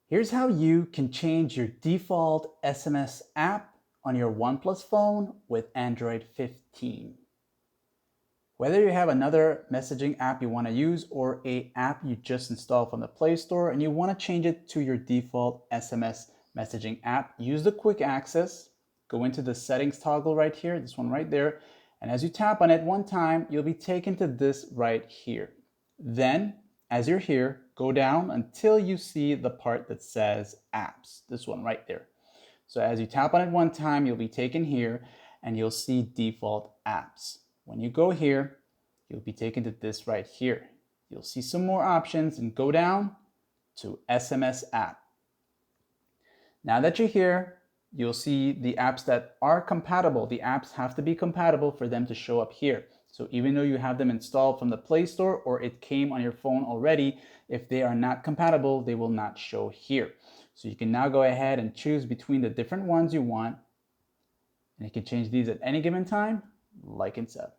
Here's how you can change your default SMS app on your OnePlus phone with Android 15. Whether you have another messaging app you want to use or an app you just installed from the Play Store and you want to change it to your default SMS messaging app, use the quick access, go into the settings toggle right here, this one right there, and as you tap on it one time, you'll be taken to this right here. Then, as you're here, go down until you see the part that says apps, this one right there. So as you tap on it one time, you'll be taken here and you'll see default apps. When you go here, you'll be taken to this right here. You'll see some more options and go down to SMS app. Now that you're here, you'll see the apps that are compatible. The apps have to be compatible for them to show up here. So even though you have them installed from the Play Store or it came on your phone already, if they are not compatible, they will not show here. So you can now go ahead and choose between the different ones you want, and you can change these at any given time, like and so.